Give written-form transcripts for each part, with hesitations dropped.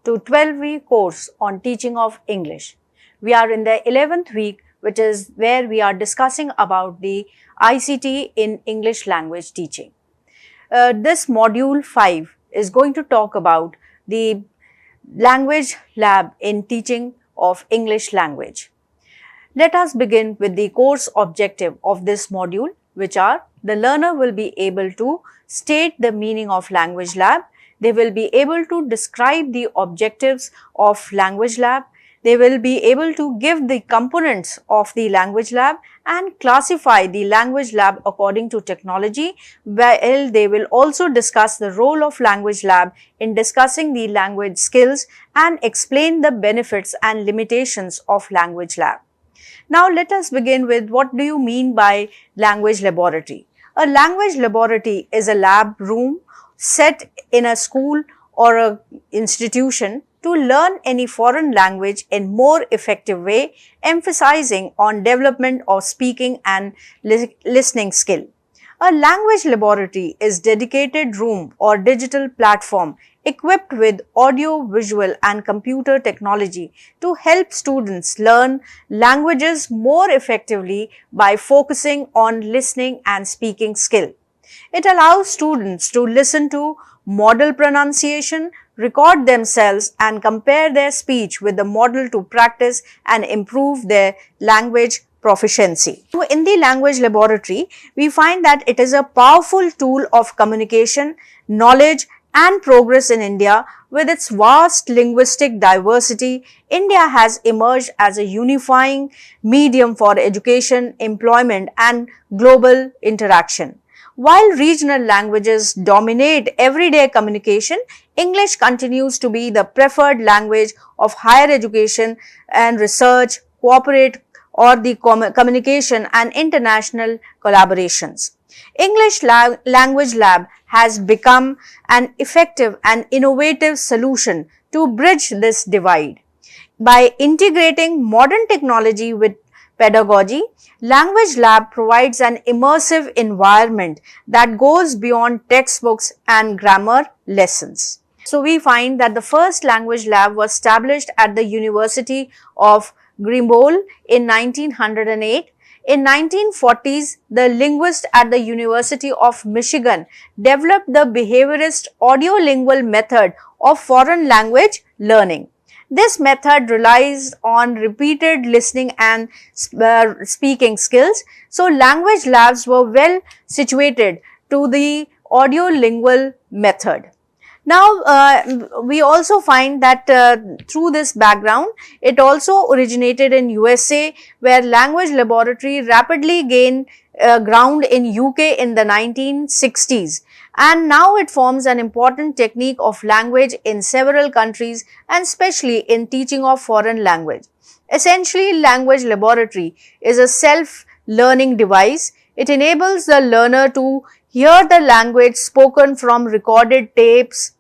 to 12-week course on teaching of English. We are in the 11th week, which is where we are discussing about the ICT in English language teaching. This module 5 is going to talk about the language lab in teaching of English language. Let us begin with the course objective of this module, which are: the learner will be able to state the meaning of language lab, they will be able to describe the objectives of language lab, they will be able to give the components of the language lab and classify the language lab according to technology, while they will also discuss the role of language lab in discussing the language skills and explain the benefits and limitations of language lab. Now let us begin with what do you mean by language laboratory. A language laboratory is a lab room set in a school or an institution to learn any foreign language in more effective way, emphasizing on development of speaking and listening skill. A language laboratory is dedicated room or digital platform equipped with audio, visual and computer technology to help students learn languages more effectively by focusing on listening and speaking skill. It allows students to listen to model pronunciation, record themselves and compare their speech with the model to practice and improve their language proficiency. So, in the language laboratory, we find that it is a powerful tool of communication, knowledge and progress in India. With its vast linguistic diversity, India has emerged as a unifying medium for education, employment and global interaction. While regional languages dominate everyday communication, English continues to be the preferred language of higher education and research, corporate or the communication and international collaborations. English Language Lab has become an effective and innovative solution to bridge this divide. By integrating modern technology with pedagogy, Language Lab provides an immersive environment that goes beyond textbooks and grammar lessons. So, we find that the first language lab was established at the University of Grenoble in 1908. In 1940s, the linguist at the University of Michigan developed the behaviorist audiolingual method of foreign language learning. This method relies on repeated listening and speaking skills. So, language labs were well situated to the audiolingual method. Now, we also find that through this background, it also originated in USA, where language laboratory rapidly gained ground in UK in the 1960s. And now it forms an important technique of language in several countries and especially in teaching of foreign language. Essentially, language laboratory is a self-learning device. It enables the learner to hear the language spoken from recorded tapes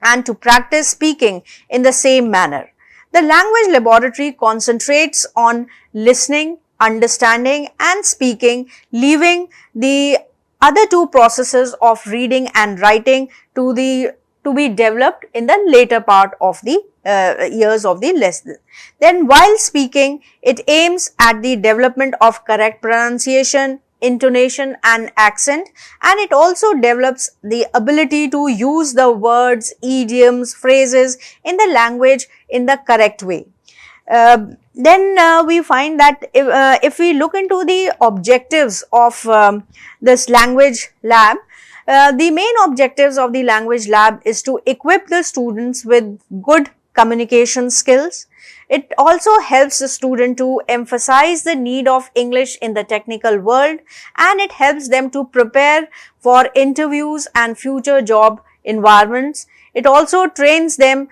and to practice speaking in the same manner. The language laboratory concentrates on listening, understanding and speaking, leaving the other two processes of reading and writing to be developed in the later part of the years of the lesson. Then while speaking, it aims at the development of correct pronunciation, intonation and accent, and it also develops the ability to use the words, idioms, phrases in the language in the correct way. Then we find that if we look into the objectives of this language lab, the main objectives of the language lab is to equip the students with good communication skills. It also helps the student to emphasize the need of English in the technical world, and it helps them to prepare for interviews and future job environments. It also trains them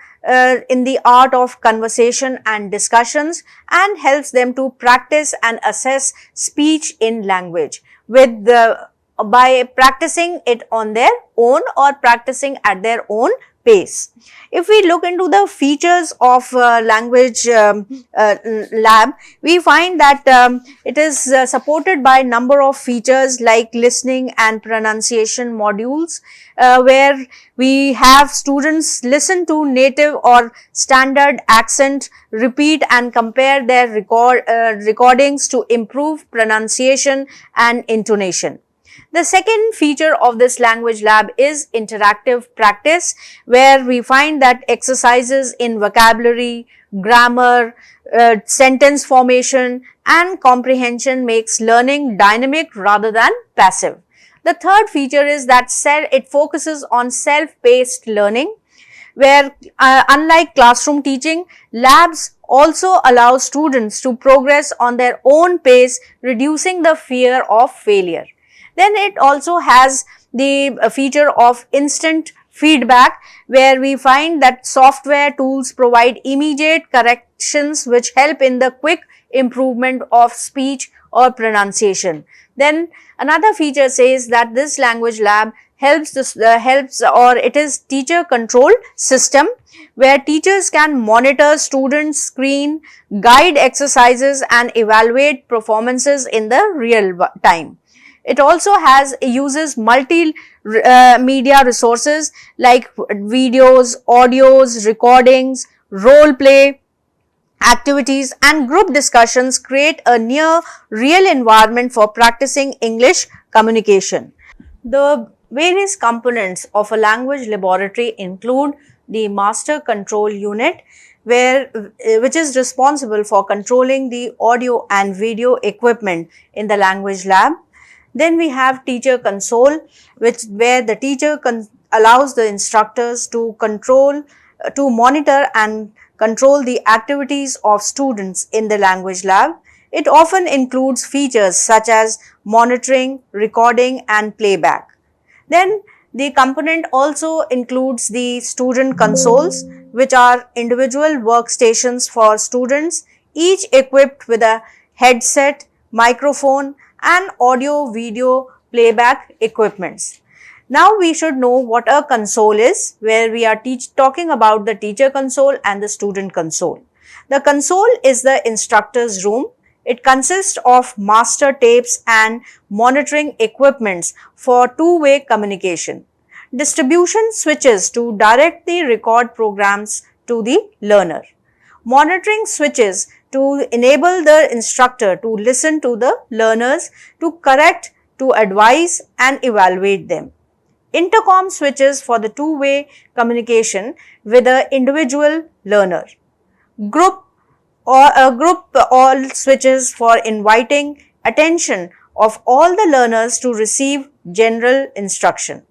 in the art of conversation and discussions and helps them to practice and assess speech in language by practicing it on their own or practicing at their own pace. If we look into the features of language lab, we find that it is supported by number of features like listening and pronunciation modules, where we have students listen to native or standard accent, repeat and compare their recordings to improve pronunciation and intonation. The second feature of this language lab is interactive practice, where we find that exercises in vocabulary, grammar, sentence formation and comprehension makes learning dynamic rather than passive. The third feature is that it focuses on self-paced learning, where unlike classroom teaching, labs also allow students to progress on their own pace, reducing the fear of failure. Then it also has the feature of instant feedback, where we find that software tools provide immediate corrections which help in the quick improvement of speech or pronunciation. Then another feature says that this language lab helps it is teacher control system, where teachers can monitor students' screen, guide exercises and evaluate performances in the real time. It also uses multimedia resources like videos, audios, recordings, role play activities and group discussions create a near real environment for practicing English communication. The various components of a language laboratory include the master control unit, which is responsible for controlling the audio and video equipment in the language lab. Then we have teacher console, where the teacher allows the instructors to monitor and control the activities of students in the language lab. It often includes features such as monitoring, recording and playback. Then the component also includes the student consoles, which are individual workstations for students, each equipped with a headset, microphone and audio video playback equipments. Now we should know what a console is, where we are talking about the teacher console and the student console. The console is the instructor's room. It consists of master tapes and monitoring equipments for two-way communication, distribution switches to direct the record programs to the learner, monitoring switches to enable the instructor to listen to the learners, to correct, to advise and evaluate them. Intercom switches for the two-way communication with the individual learner. Group all switches for inviting attention of all the learners to receive general instruction.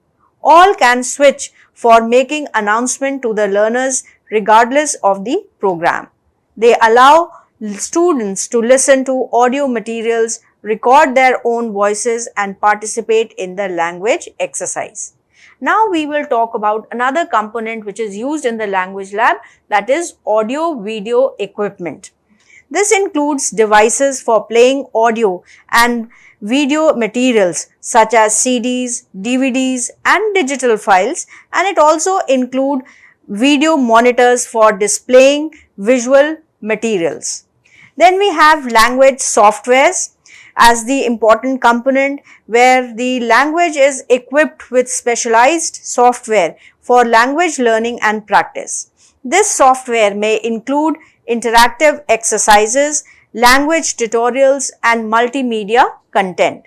All can switch for making announcement to the learners regardless of the program. They allow students to listen to audio materials, record their own voices and participate in the language exercise. Now we will talk about another component which is used in the language lab, that is audio video equipment. This includes devices for playing audio and video materials such as CDs, DVDs and digital files, and it also includes video monitors for displaying visual materials. Then we have language softwares as the important component, where the language is equipped with specialized software for language learning and practice. This software may include interactive exercises, language tutorials and multimedia content.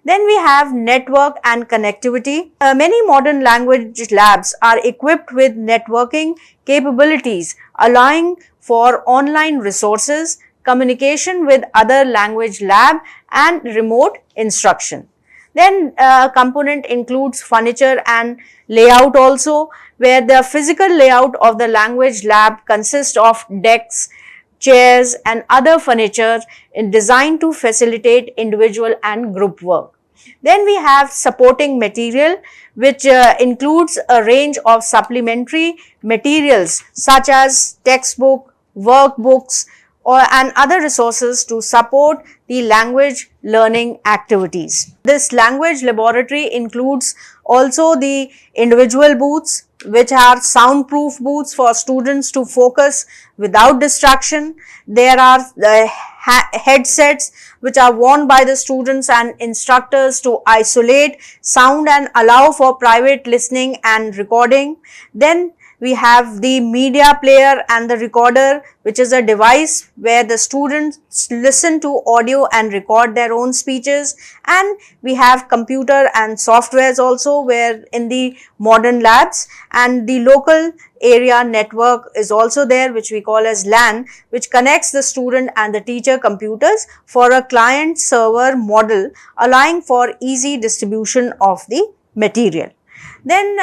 Then we have network and connectivity. Many modern language labs are equipped with networking capabilities, allowing for online resources, communication with other language lab and remote instruction. Then component includes furniture and layout also, where the physical layout of the language lab consists of desks, chairs and other furniture designed to facilitate individual and group work. Then we have supporting material, which includes a range of supplementary materials such as textbook, workbooks, and other resources to support the language learning activities. This language laboratory includes also the individual booths, which are soundproof booths for students to focus without distraction. There are the headsets which are worn by the students and instructors to isolate sound and allow for private listening and recording. Then we have the media player and the recorder, which is a device where the students listen to audio and record their own speeches. And we have computer and softwares also, where in the modern labs, and the local area network is also there, which we call as LAN, which connects the student and the teacher computers for a client server model, allowing for easy distribution of the material. Then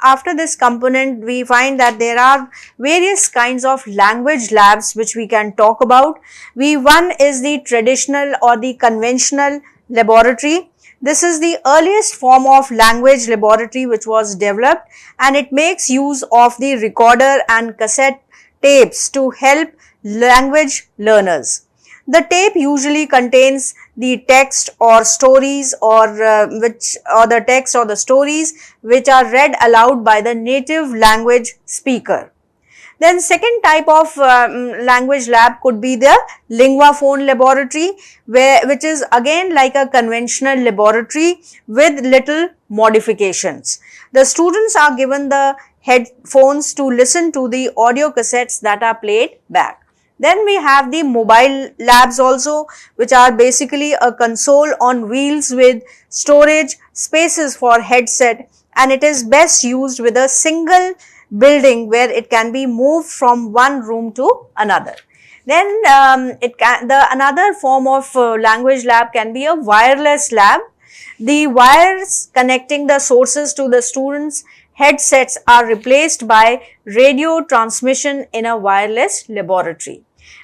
after this component, we find that there are various kinds of language labs which we can talk about. One is the traditional or the conventional laboratory. This is the earliest form of language laboratory which was developed, and it makes use of the recorder and cassette tapes to help language learners. The tape usually contains the text or stories the text or the stories which are read aloud by the native language speaker. Then second type of language lab could be the linguaphone laboratory, which is again like a conventional laboratory with little modifications. The students are given the headphones to listen to the audio cassettes that are played back. Then we have the mobile labs also, which are basically a console on wheels with storage spaces for headset, and it is best used with a single building where it can be moved from one room to another. Then another form of language lab can be a wireless lab. The wires connecting the sources to the students' headsets are replaced by radio transmission in a wireless laboratory.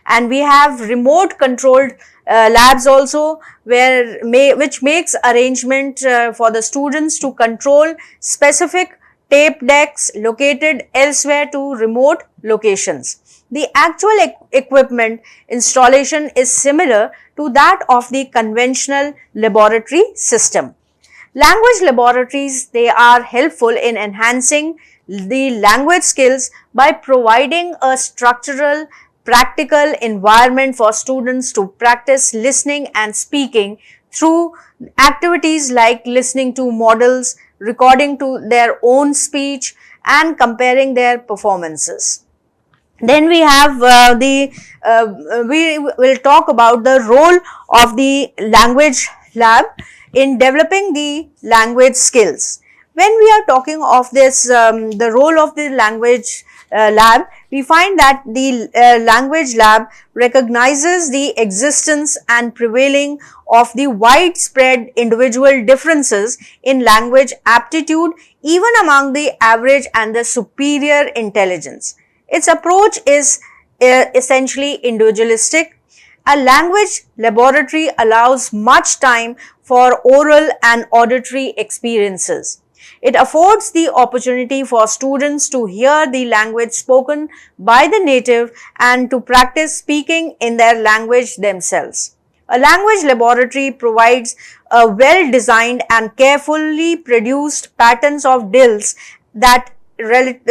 And we have remote controlled labs also, which makes arrangement for the students to control specific tape decks located elsewhere to remote locations. The actual equipment installation is similar to that of the conventional laboratory system. Language laboratories, they are helpful in enhancing the language skills by providing a structural, practical environment for students to practice listening and speaking through activities like listening to models, recording to their own speech, and comparing their performances. Then we have we will talk about the role of the language lab in developing the language skills. When we are talking of this, the role of the language lab, we find that the language lab recognizes the existence and prevailing of the widespread individual differences in language aptitude even among the average and the superior intelligence. Its approach is essentially individualistic. A language laboratory allows much time for oral and auditory experiences. It affords the opportunity for students to hear the language spoken by the native and to practice speaking in their language themselves. A language laboratory provides a well-designed and carefully produced patterns of drills that relieves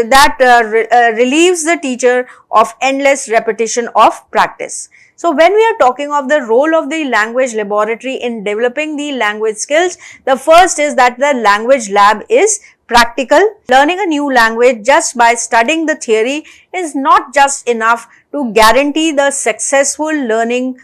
the teacher of endless repetition of practice. So when we are talking of the role of the language laboratory in developing the language skills, the first is that the language lab is practical. Learning a new language just by studying the theory is not just enough to guarantee the successful learning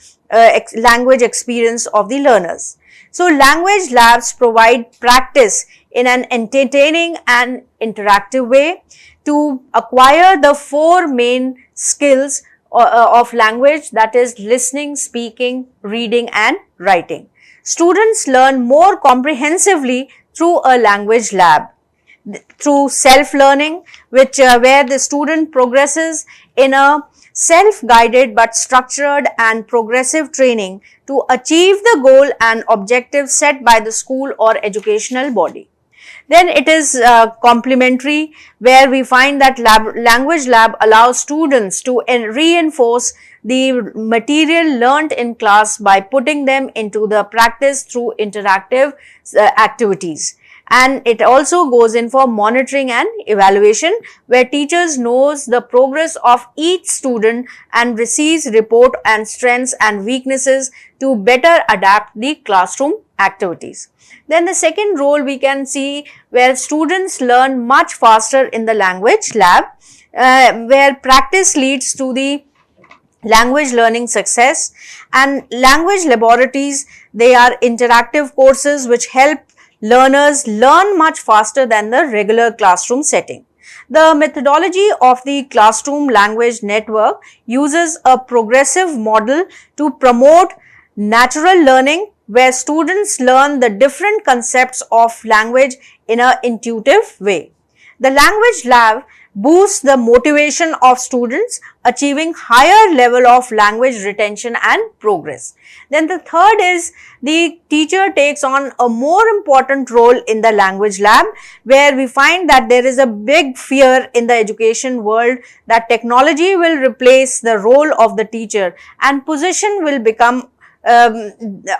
language experience of the learners. So language labs provide practice in an entertaining and interactive way to acquire the four main skills of language, that is listening, speaking, reading and writing. Students learn more comprehensively through a language lab, through self-learning, where the student progresses in a self-guided but structured and progressive training to achieve the goal and objective set by the school or educational body. Then it is complementary, where we find that language lab allows students to reinforce the material learnt in class by putting them into the practice through interactive activities. And it also goes in for monitoring and evaluation, where teachers knows the progress of each student and receives report and strengths and weaknesses to better adapt the classroom activities. Then the second role we can see, where students learn much faster in the language lab, where practice leads to the language learning success. And language laboratories, they are interactive courses which help learners learn much faster than the regular classroom setting. The methodology of the classroom language network uses a progressive model to promote natural learning, where students learn the different concepts of language in an intuitive way. The language lab boosts the motivation of students, achieving higher level of language retention and progress. Then the third is the teacher takes on a more important role in the language lab, where we find that there is a big fear in the education world that technology will replace the role of the teacher and position will become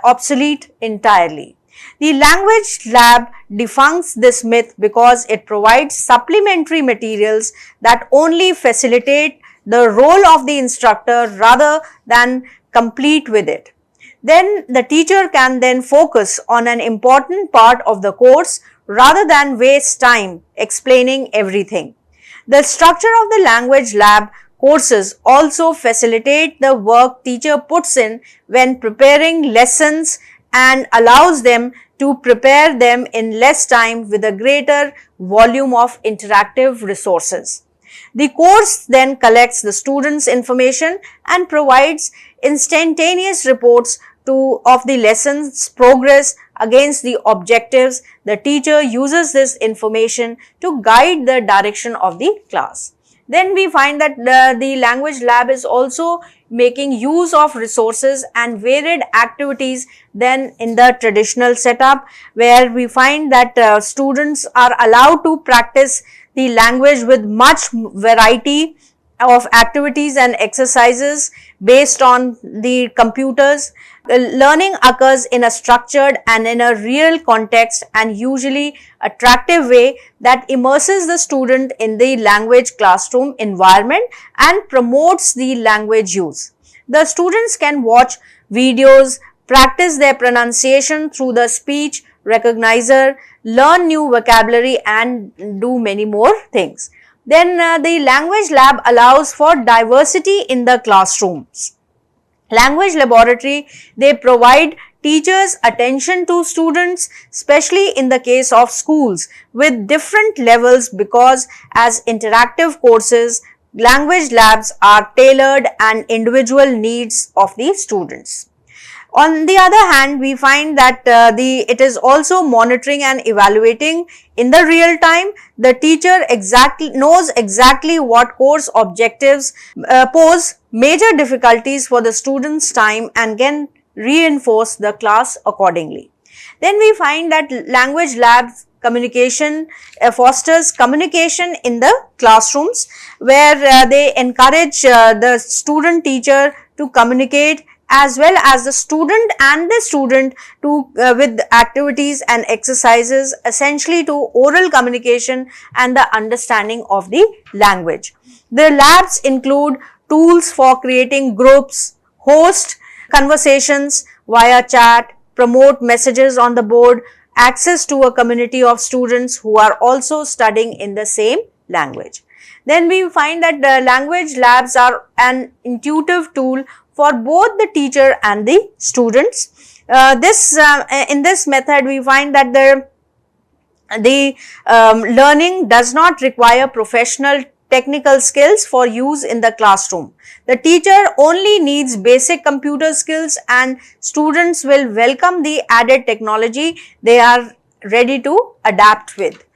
obsolete entirely. The language lab debunks this myth because it provides supplementary materials that only facilitate the role of the instructor rather than complete with it. Then the teacher can then focus on an important part of the course rather than waste time explaining everything. The structure of the language lab courses also facilitate the work teacher puts in when preparing lessons and allows them to prepare them in less time with a greater volume of interactive resources. The course then collects the students' information and provides instantaneous reports of the lesson's progress against the objectives. The teacher uses this information to guide the direction of the class. Then we find that the language lab is also making use of resources and varied activities than in the traditional setup, where we find that students are allowed to practice the language with much variety of activities and exercises based on the computers. Learning occurs in a structured and in a real context and usually attractive way that immerses the student in the language classroom environment and promotes the language use. The students can watch videos, practice their pronunciation through the speech recognizer, learn new vocabulary and do many more things. Then the language lab allows for diversity in the classrooms. Language laboratory, they provide teachers attention to students, especially in the case of schools with different levels, because as interactive courses, language labs are tailored and individual needs of the students. On the other hand, we find that it is also monitoring and evaluating in the real time. The teacher knows exactly what course objectives pose major difficulties for the students' time and can reinforce the class accordingly. Then we find that language labs communication fosters communication in the classrooms, where they encourage the student teacher to communicate, as well as the student and the student to with activities and exercises, essentially to oral communication and the understanding of the language. The labs include tools for creating groups, host conversations via chat, promote messages on the board, access to a community of students who are also studying in the same language. Then we find that the language labs are an intuitive tool for both the teacher and the students. In this method, we find that the learning does not require professional technical skills for use in the classroom. The teacher only needs basic computer skills and students will welcome the added technology they are ready to adapt with.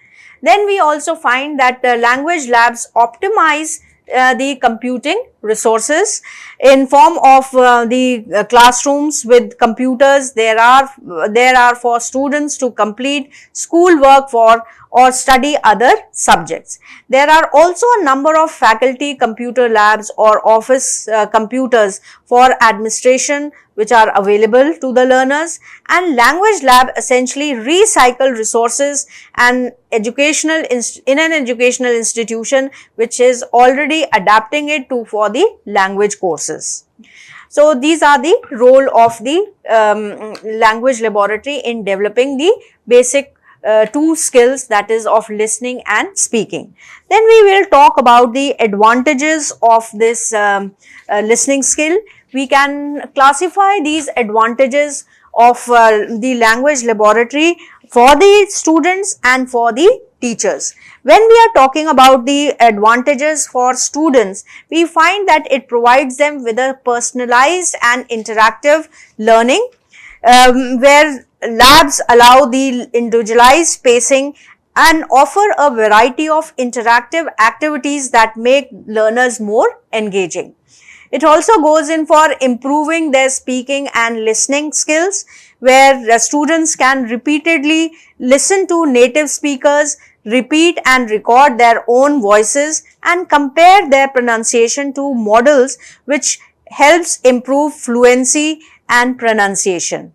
Then we also find that language labs optimize the computing resources in form of the classrooms with computers. There are for students to complete school work for or study other subjects. There are also a number of faculty computer labs or office computers for administration which are available to the learners, and language lab essentially recycle resources and in an educational institution which is already adapting it to for the language courses. So, these are the role of the language laboratory in developing the basic two skills, that is of listening and speaking. Then we will talk about the advantages of this listening skill. We can classify these advantages of the language laboratory for the students and for the teachers. When we are talking about the advantages for students, we find that it provides them with a personalized and interactive learning, where labs allow the individualized spacing and offer a variety of interactive activities that make learners more engaging. It also goes in for improving their speaking and listening skills, where students can repeatedly listen to native speakers, repeat and record their own voices and compare their pronunciation to models, which helps improve fluency and pronunciation.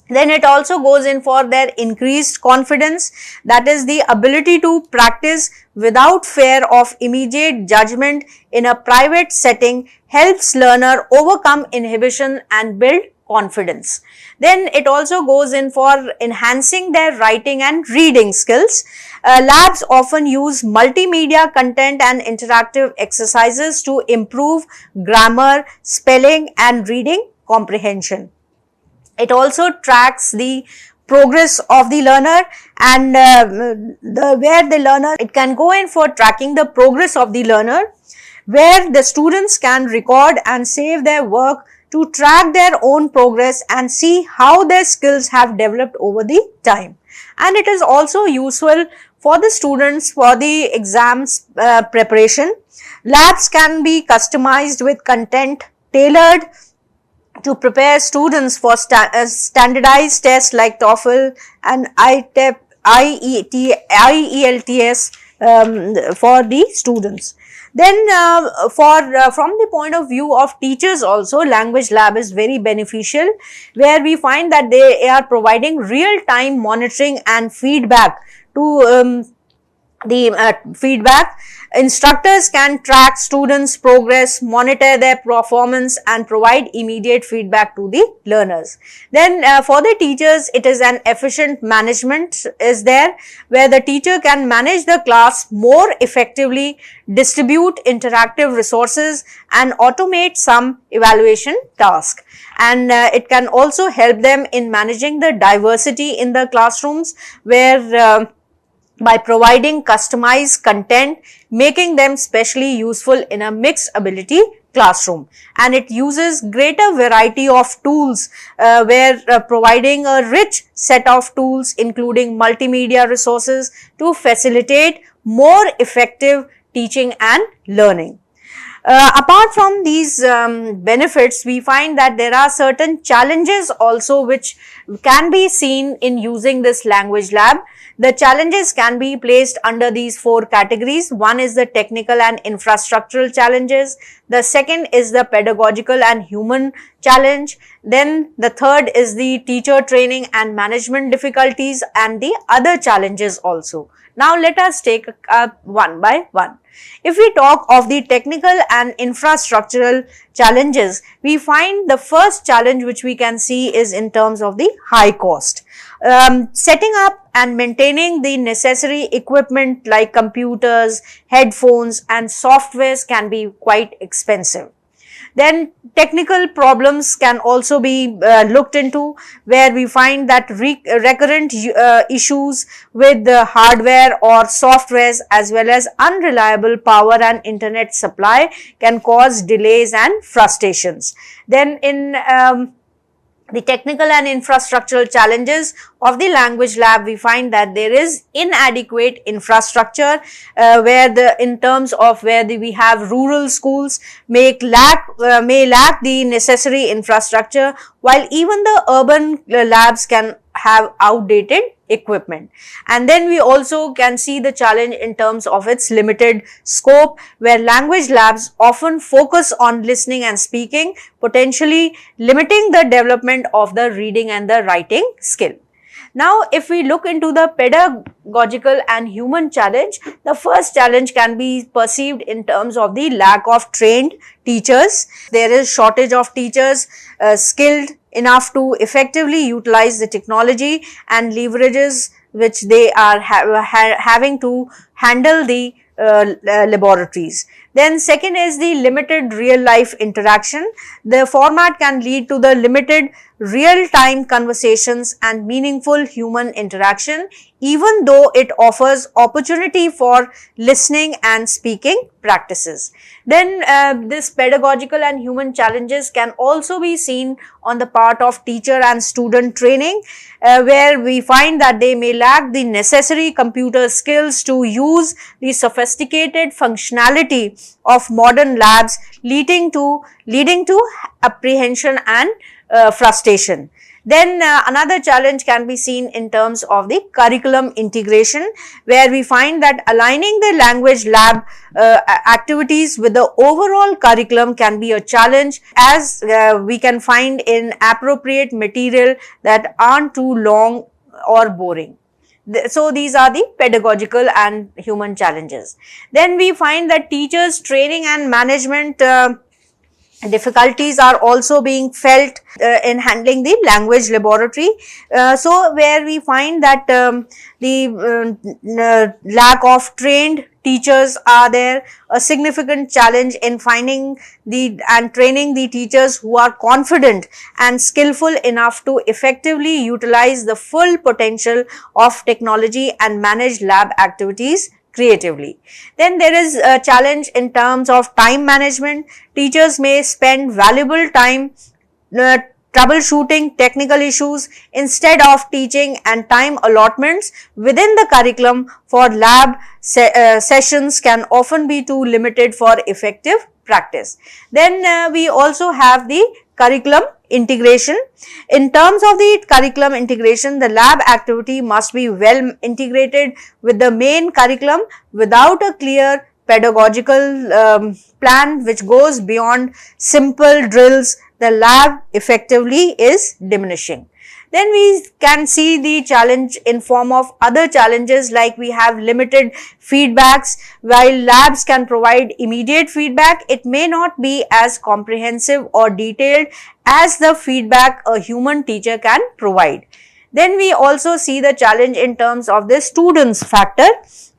Then it also goes in for their increased confidence, that is the ability to practice without fear of immediate judgment in a private setting helps learner overcome inhibition and build confidence. Then it also goes in for enhancing their writing and reading skills. Labs often use multimedia content and interactive exercises to improve grammar, spelling and reading comprehension. It also tracks the progress of the learner, and where the learner, it can go in for tracking the progress of the learner, where the students can record and save their work to track their own progress and see how their skills have developed over the time. And it is also useful for the students for the exams preparation. Labs can be customized with content tailored to prepare students for standardized tests like TOEFL and IELTS for the students. Then from the point of view of teachers also, language lab is very beneficial, where we find that they are providing real-time monitoring and feedback to feedback. Instructors can track students' progress, monitor their performance and provide immediate feedback to the learners. Then for the teachers, it is an efficient management is there, where the teacher can manage the class more effectively, distribute interactive resources and automate some evaluation task. And it can also help them in managing the diversity in the classrooms, where by providing customized content, making them specially useful in a mixed ability classroom. And it uses greater variety of tools, where providing a rich set of tools including multimedia resources to facilitate more effective teaching and learning. Apart from these benefits, we find that there are certain challenges also which can be seen in using this language lab. The challenges can be placed under these four categories. One is the technical and infrastructural challenges. The second is the pedagogical and human challenge. Then the third is the teacher training and management difficulties and the other challenges also. Now let us take one by one. If we talk of the technical and infrastructural challenges, we find the first challenge which we can see is in terms of the high cost. Setting up and maintaining the necessary equipment like computers, headphones and softwares can be quite expensive. Then technical problems can also be looked into, where we find that recurrent issues with the hardware or softwares as well as unreliable power and internet supply can cause delays and frustrations. Then in the technical and infrastructural challenges of the language lab, we find that there is inadequate infrastructure in terms of where we have rural schools may lack the necessary infrastructure, while even the urban labs can have outdated equipment. And then we also can see the challenge in terms of its limited scope, where language labs often focus on listening and speaking, potentially limiting the development of the reading and the writing skill. Now, if we look into the pedagogical and human challenge, the first challenge can be perceived in terms of the lack of trained teachers. There is shortage of teachers skilled enough to effectively utilize the technology and leverages which they are having to handle the laboratories. Then second is the limited real life interaction. The format can lead to the limited real time conversations and meaningful human interaction, even though it offers opportunity for listening and speaking practices. Then this pedagogical and human challenges can also be seen on the part of teacher and student training, where we find that they may lack the necessary computer skills to use the sophisticated functionality of modern labs, leading to apprehension and frustration. Then another challenge can be seen in terms of the curriculum integration, where we find that aligning the language lab activities with the overall curriculum can be a challenge, as we can find inappropriate material that aren't too long or boring. So these are the pedagogical and human challenges. Then we find that teachers training and management difficulties are also being felt in handling the language laboratory. So where we find that the lack of trained teachers are there, a significant challenge in finding and training the teachers who are confident and skillful enough to effectively utilize the full potential of technology and manage lab activities creatively. Then there is a challenge in terms of time management. Teachers may spend valuable time troubleshooting technical issues instead of teaching, and time allotments within the curriculum for lab sessions can often be too limited for effective practice. Then we also have the curriculum integration. In terms of the curriculum integration, the lab activity must be well integrated with the main curriculum. Without a clear pedagogical plan which goes beyond simple drills, the lab effectively is diminishing. Then we can see the challenge in form of other challenges, like we have limited feedbacks. While labs can provide immediate feedback, it may not be as comprehensive or detailed as the feedback a human teacher can provide. Then we also see the challenge in terms of the students factor,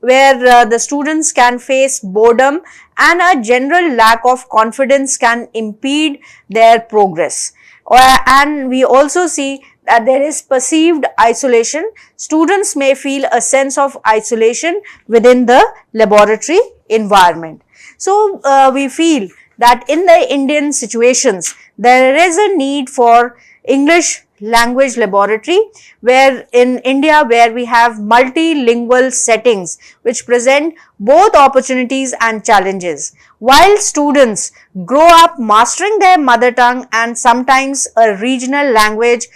where the students can face boredom and a general lack of confidence can impede their progress. And we also see that there is perceived isolation. Students may feel a sense of isolation within the laboratory environment. So we feel that in the Indian situations, there is a need for English language laboratory, where in India, where we have multilingual settings which present both opportunities and challenges. While students grow up mastering their mother tongue and sometimes a regional language,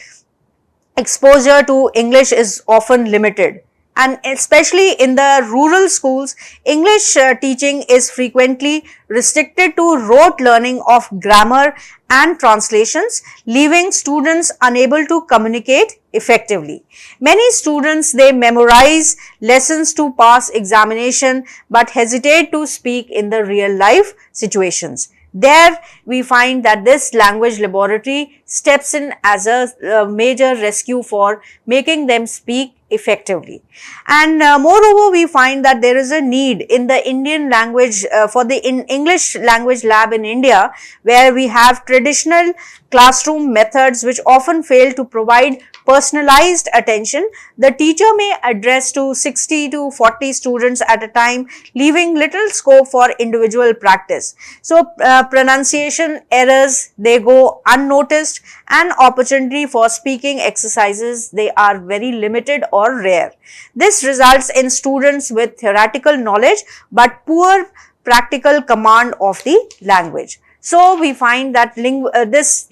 exposure to English is often limited. And especially in the rural schools, English teaching is frequently restricted to rote learning of grammar and translations, leaving students unable to communicate effectively. Many students, they memorize lessons to pass examination but hesitate to speak in the real life situations. There we find that this language laboratory steps in as a major rescue for making them speak effectively. And moreover, we find that there is a need in the Indian language for the English language lab in India, where we have traditional classroom methods which often fail to provide personalized attention. The teacher may address to 60 to 40 students at a time, leaving little scope for individual practice. So, pronunciation errors, they go unnoticed, and opportunity for speaking exercises, they are very limited or rare. This results in students with theoretical knowledge but poor practical command of the language. So, we find that this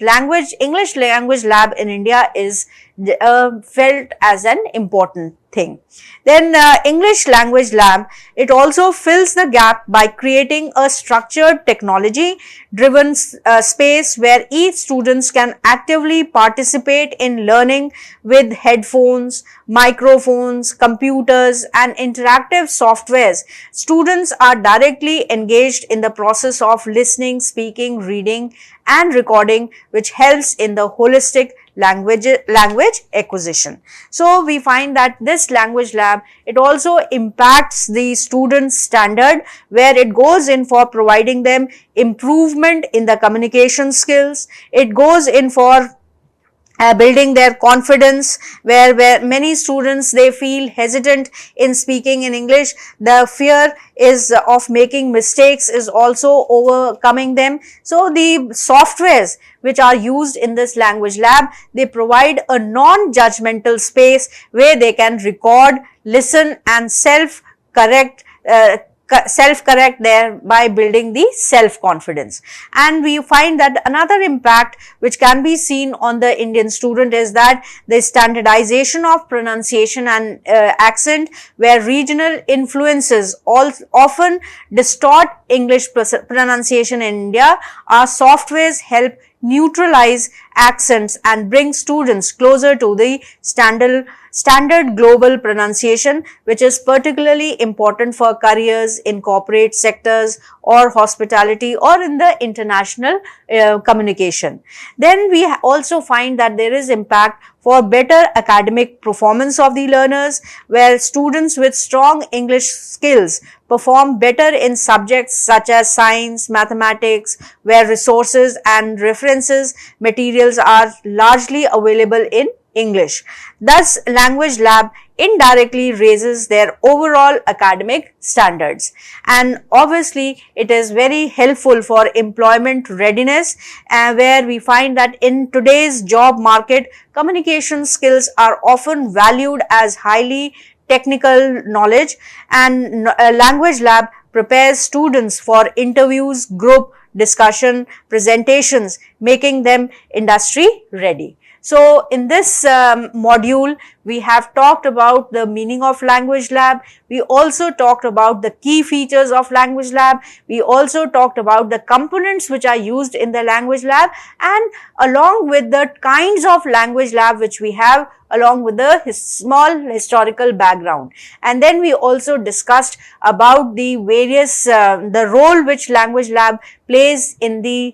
English language lab in India is felt as an important thing. Then English language lab, it also fills the gap by creating a structured technology driven space where each students can actively participate in learning with headphones, microphones, computers and interactive softwares. Students are directly engaged in the process of listening, speaking, reading and recording, which helps in the holistic language acquisition. So, we find that this language lab, it also impacts the students' standard, where it goes in for providing them improvement in the communication skills. It goes in for building their confidence, where many students, they feel hesitant in speaking in English. The fear is of making mistakes is also overcoming them. So, the softwares which are used in this language lab, they provide a non-judgmental space where they can record, listen and self-correct thereby building the self-confidence. And we find that another impact which can be seen on the Indian student is that the standardization of pronunciation and accent, where regional influences often distort English pronunciation in India. Our softwares help neutralize accents and bring students closer to the standard global pronunciation, which is particularly important for careers in corporate sectors or hospitality or in the international communication. Then we also find that there is impact for better academic performance of the learners, where students with strong English skills perform better in subjects such as science, mathematics, where resources and references materials are largely available in English. Thus, language lab indirectly raises their overall academic standards, and obviously it is very helpful for employment readiness, where we find that in today's job market, communication skills are often valued as highly technical knowledge, and language lab prepares students for interviews, group discussion, presentations, making them industry ready. So, in this module, we have talked about the meaning of language lab. We also talked about the key features of language lab. We also talked about the components which are used in the language lab, and along with the kinds of language lab which we have, along with the small historical background. And then we also discussed about the various, the role which language lab plays in the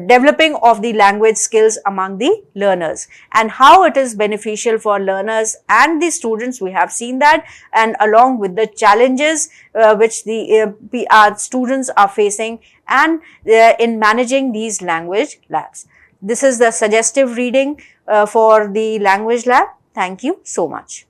developing of the language skills among the learners, and how it is beneficial for learners and the students. We have seen that, and along with the challenges which the our students are facing, and in managing these language labs. This is the suggestive reading for the language lab. Thank you so much.